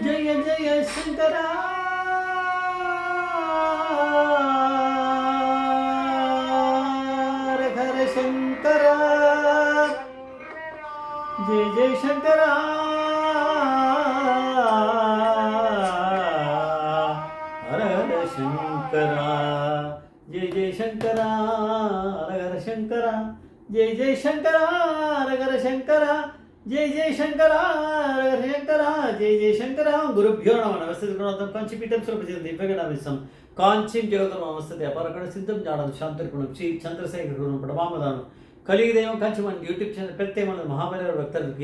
ஜெய ஜெய சங்கரா ஹர சங்கரா ஜெய ஜெய சங்கரா ஹர ஹர சங்கரா ஜெய ஜெய சங்கரா ஹர ஹர சங்கரா ஜெய ஜெய சங்கரா ஹர ஹர சங்கரா जय जय शंकरा शंकरा जय जय शंकरा गुरुभ्यो नमः नमस्ते गुरुनाथं कांचीपीठं सुरभिजयं दिव्यगणामिसं कांचीं देवगुरुं नमस्ते अपरगणसिद्धं ज्ञानं शांतिर्गुणं श्री चंद्रशेखर गुरुं प्रमामदानं கலியுகம் காஞ்சிமன் யூடியூப் சேனல் பிரத்யேகமான மகாபலிபுர பக்தர்களுக்கு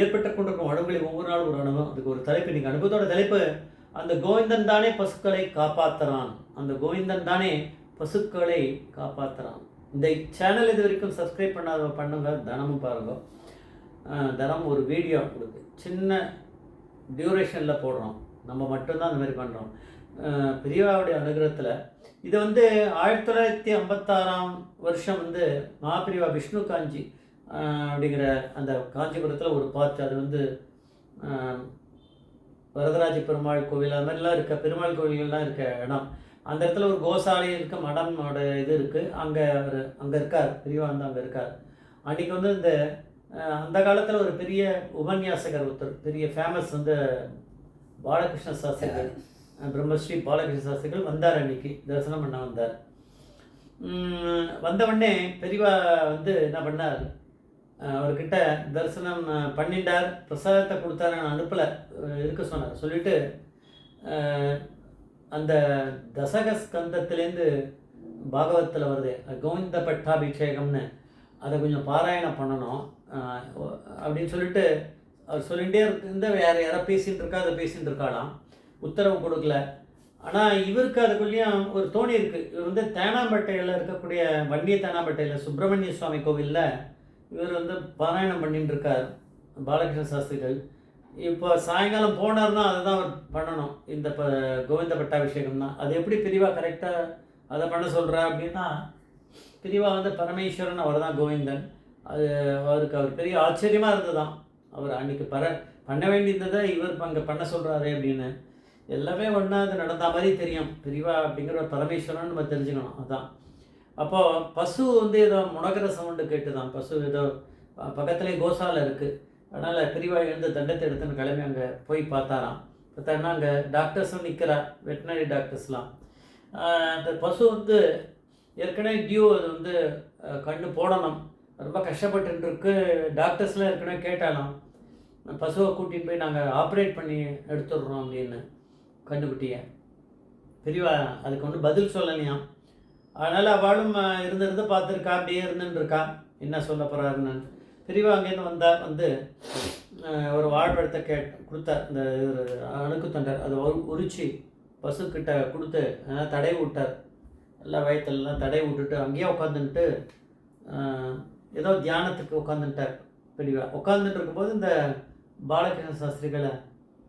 ஏற்பட்ட கொண்டிருக்கும் வழங்குகளை ஒவ்வொரு நாளும் ஒரு அனுபவம். அதுக்கு ஒரு தலைப்பு, இன்னைக்கு அனுபவத்தோட தலைப்பு அந்த கோவிந்தன் தானே பசுக்களை காப்பாற்றுறான். அந்த கோவிந்தன் தானே பசுக்களை காப்பாற்றுறான். இந்த சேனல் இது வரைக்கும் சப்ஸ்கிரைப் பண்ணுங்க, தினமும் பாருங்க. தினமும் ஒரு வீடியோ கொடுக்கு சின்ன டியூரேஷனில் போடுறோம். நம்ம மட்டும்தான் அந்த மாதிரி பண்ணுறோம். பெரியவாவுடைய அனுகிரகத்தில் இது 1956 வருஷம் மகாபிரிவா விஷ்ணு காஞ்சி அப்படிங்கிற அந்த காஞ்சிபுரத்தில் ஒரு பார்ட். அது வரதராஜ பெருமாள் கோவில் அது மாதிரிலாம் இருக்க பெருமாள் கோவில்கள்லாம் இருக்க இடம். அந்த இடத்துல ஒரு கோசாலை இருக்க மடமோட இது இருக்குது. அங்கே இருக்கார் பெரியவா, அங்கே இருக்கார். அன்றைக்கி இந்த அந்த காலத்தில் ஒரு பெரிய உபன்யாசகர் ஒருத்தர், பெரிய ஃபேமஸ் பாலகிருஷ்ண சாஸ்திரிகள், பிரம்மஸ்ரீ பாலகிருஷ்ண சாஸ்திரிகள் வந்தார். அன்றைக்கி தரிசனம் பண்ண வந்தார். வந்தவுடனே பெரியவா என்ன பண்ணார், அவர்கிட்ட தரிசனம் பண்ணிட்டார், பிரசாதத்தை கொடுத்தாரு. நான் அனுப்பலை, இருக்க சொன்னார். சொல்லிவிட்டு அந்த தசகஸ்கந்தத்துலேருந்து பாகவத்தில் வருது கோவிந்த பட்டாபிஷேகம்னு, அதை கொஞ்சம் பாராயணம் பண்ணணும் அப்படின்னு சொல்லிட்டு அவர் சொல்லிகிட்டே இருந்து வேறு யாராவது பேசிகிட்டு இருக்கா, அதை பேசிகிட்டு இருக்காளாம். உத்தரவு கொடுக்கல. ஆனால் இவருக்கு அதுக்குள்ளேயும் ஒரு தோணி இருக்குது. இவர் தேனாம்பேட்டையில் இருக்கக்கூடிய வன்னிய தேனாம்பேட்டையில் சுப்பிரமணிய சுவாமி கோவிலில் இவர் பாராயணம் பண்ணிட்டு இருக்கார் பாலகிருஷ்ண சாஸ்திரிகள். இப்போ சாயங்காலம் போனார்னா அதுதான் அவர் பண்ணணும், இந்த கோவிந்த பட்டாபிஷேகம் தான். அது எப்படி பெரியவா கரெக்டாக அதை பண்ண சொல்கிறா அப்படின்னா, பெரியவா பரமேஸ்வரன், அவர் தான் கோவிந்தன். அவருக்கு பெரிய ஆச்சரியமாக இருந்ததுதான். அவர் அன்றைக்கி பண்ண வேண்டியதை இவர் அங்கே பண்ண சொல்கிறாரு அப்படின்னு. எல்லாமே ஒன்றா அது நடந்த மாதிரி தெரியும். பெரியவா அப்படிங்கிற ஒரு பரமேஸ்வரன் நம்ம தெரிஞ்சுக்கணும். அதுதான். அப்போது பசு ஏதோ முனகிற சவுண்டு கேட்டு தான். பசு ஏதோ பக்கத்துலேயே கோசாலை இருக்குது. அதனால் பெரியவா தண்டத்தை எடுத்துன்னு கிளம்பி அங்கே போய் பார்த்தாராம். பார்த்தாருன்னா அங்கே டாக்டர்ஸும் நிற்கிறா, வெட்டினரி டாக்டர்ஸ்லாம். அந்த பசு ஏற்கனவே டியூ அது கண்ணு போடணும், ரொம்ப கஷ்டப்பட்டுருக்கு. டாக்டர்ஸ்லாம் ஏற்கனவே கேட்டாலாம், பசுவை கூட்டின்னு போய் நாங்கள் ஆப்ரேட் பண்ணி எடுத்துடுறோம் அப்படின்னு கண்ணுக்குட்டியை. பெரியவா அதுக்கு பதில் சொல்லலையாம். அதனால் அவளும் இருந்து பார்த்துருக்கா, அப்படியே இருந்துருக்கா, என்ன சொல்ல போகிறாருன்னு. பெரியவா அங்கேருந்து வந்தால் ஒரு வாழ்வெடுத்த கொடுத்தார். இந்த அணுக்கு தண்டர் அதை உரிச்சு பசுக்கிட்ட கொடுத்து தடை விட்டார். எல்லா வயத்துலலாம் தடை விட்டுட்டு அங்கேயே உட்காந்துன்ட்டு ஏதோ தியானத்துக்கு உட்காந்துட்டார். பெரியவா உட்காந்துட்டு இருக்கும்போது இந்த பாலகிருஷ்ண சாஸ்திரிகளை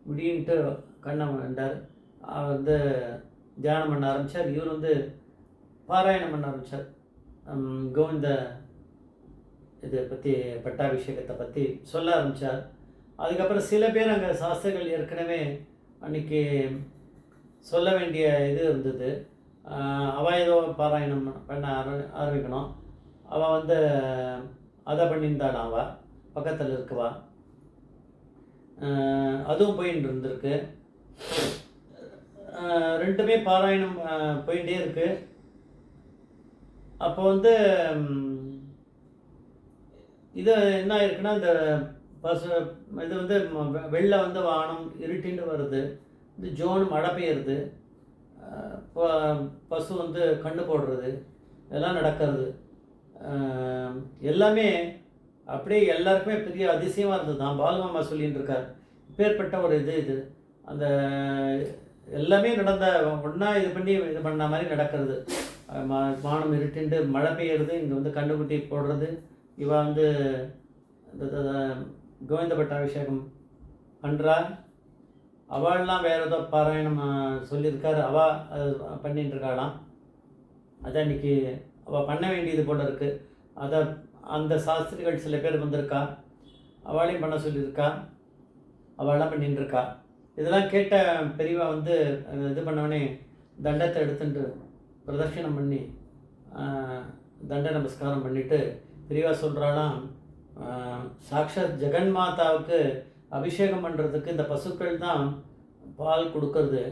விடின்ட்டு கண்ணை வேண்டார். தியானம் பண்ண ஆரம்பித்தார். இவர் பாராயணம் பண்ண ஆரம்பித்தார். கோவிந்த இதை பற்றி பட்டாபிஷேகத்தை பற்றி சொல்ல ஆரம்பித்தார். அதுக்கப்புறம் சில பேர் அங்கே சாஸ்திரிகள் ஏற்கனவே அன்றைக்கி சொல்ல வேண்டிய இது இருந்தது. அவள் ஏதோ பாராயணம் பண்ண ஆரம்பிக்கணும். அவள் அதை பண்ணியிருந்தாள். அவள் பக்கத்தில் இருக்குவா, அதுவும் போயின்னு இருந்திருக்கு. ரெண்டுமே பாராயணம் போயிட்டே இருக்கு. அப்போ இது என்ன ஆயிருக்குன்னா, இந்த பசு இது வெளில வானம் இருட்டின்னு வருது, ஜோன் மழை பெய்யுறது, பசு கண்ணு போடுறது, இதெல்லாம் நடக்கிறது. எல்லாமே அப்படியே எல்லாருக்குமே பெரிய அதிசயமாக இருந்தது தான். பாலுமாமா சொல்லின்னு இருக்கார், இப்பேற்பட்ட ஒரு இது அந்த எல்லாமே நடந்த ஒன்றா இது பண்ணி இது பண்ண மாதிரி நடக்கிறது. வானம் இருட்டின்ட்டு மழை பெய்யுறது, இங்கே கண்ணுக்குட்டி போடுறது, இவ கோவிந்த பட்டாபிஷேகம் பண்ணுறா. அவள்லாம் வேறு ஏதோ பாராயணம் சொல்லியிருக்காரு, அவள் பண்ணிட்டு இருக்காளாம். அதான் இன்றைக்கி அவள் பண்ண வேண்டியது போல இருக்குது. அதை அந்த சாஸ்திரிகள் சில பேர் வந்திருக்கா, அவளையும் பண்ண சொல்லியிருக்கா, அவளாம் பண்ணிட்டுருக்கா. இதெல்லாம் கேட்ட பெரியவா வந்து இது பண்ணவனே தண்டத்தை எடுத்துட்டு பிரதட்சிணம் பண்ணி தண்ட நமஸ்காரம் பண்ணிவிட்டு பெரியவா சொல்கிறாலாம், சாக்ஷாத் ஜெகன்மாதாவுக்கு அபிஷேகம் பண்ணுறதுக்கு இந்த பசுக்கள் தான் பால் கொடுக்கறது.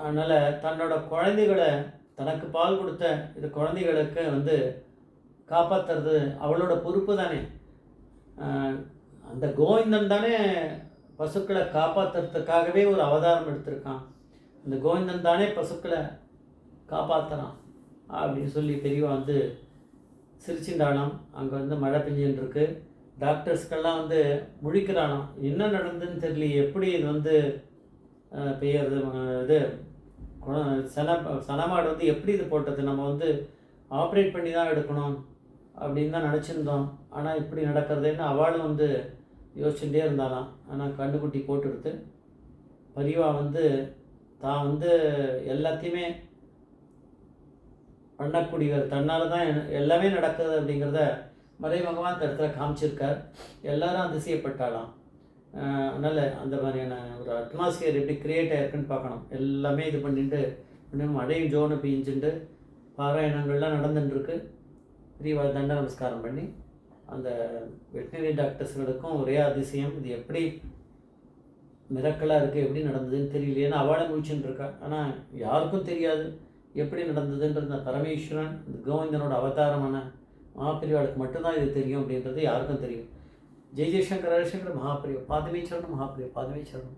அதனால் தன்னோட குழந்தைகளை, தனக்கு பால் கொடுத்த இது குழந்தைகளுக்கு வந்து காப்பாற்றுறது அவளோட பொறுப்பு தானே. அந்த கோவிந்தன் தானே பசுக்களை காப்பாற்றுறதுக்காகவே ஒரு அவதாரம் எடுத்திருக்கான். அந்த கோவிந்தன் தானே பசுக்களை காப்பாற்றுறான் அப்படின்னு சொல்லி பெரியவா வந்து சிரிச்சிண்டாலாம். அங்கே வந்து மழை பெஞ்சுன்னு இருக்கு. டாக்டர்ஸ்க்கெல்லாம் வந்து முழிக்கிறானாம், என்ன நடந்ததுன்னு தெரியல, எப்படி இது வந்து பெய்யறது, இது சனமாடு வந்து எப்படி இது போட்டது, நம்ம வந்து ஆப்ரேட் பண்ணி தான் எடுக்கணும் அப்படின்னு தான் நினச்சிருந்தோம், ஆனால் இப்படி நடக்கிறதுன்னு அவளும் வந்து யோசிச்சுட்டே இருந்தாலாம். ஆனால் கண்ணுக்குட்டி போட்டுடுத்து பெரியவா வந்து தான் வந்து எல்லாத்தையுமே பண்ணக்கூடியவர், தன்னால் தான் எல்லாமே நடக்குது அப்படிங்கிறத மறைமுகமாக அந்த இடத்துல காமிச்சிருக்கார். எல்லாரும் அதிசயப்பட்டாலாம். அதனால் அந்த மாதிரியான ஒரு அட்மாஸ்பியர் எப்படி க்ரியேட் ஆகிருக்குன்னு பார்க்கணும். எல்லாமே இது பண்ணிட்டு இன்னும் மழையும் ஜோனு பெஞ்சுட்டு பாராயணங்கள்லாம் நடந்துட்டுருக்கு. பெரியவா தண்ட நமஸ்காரம் பண்ணி அந்த வெட்டினரி டாக்டர்ஸ்களுக்கும் ஒரே அதிசயம், இது எப்படி மிரக்கலாக இருக்குது, எப்படி நடந்ததுன்னு தெரியலையேன்னு அவளை முடிச்சுட்டு இருக்கா. ஆனால் யாருக்கும் தெரியாது எப்படி நடந்ததுன்றது. இந்த பரமேஸ்வரன், இந்த கோவிந்தனோட அவதாரமான மகாபிரிவாளுக்கு மட்டும்தான் இது தெரியும் அப்படின்றது யாருக்கும் தெரியும். ஜெய் ஜெய்சங்கர் ஹரிசங்கர் மகாபிரிவா பாதமே சரணம், மகாபிரிவா பாதமே சரணம்.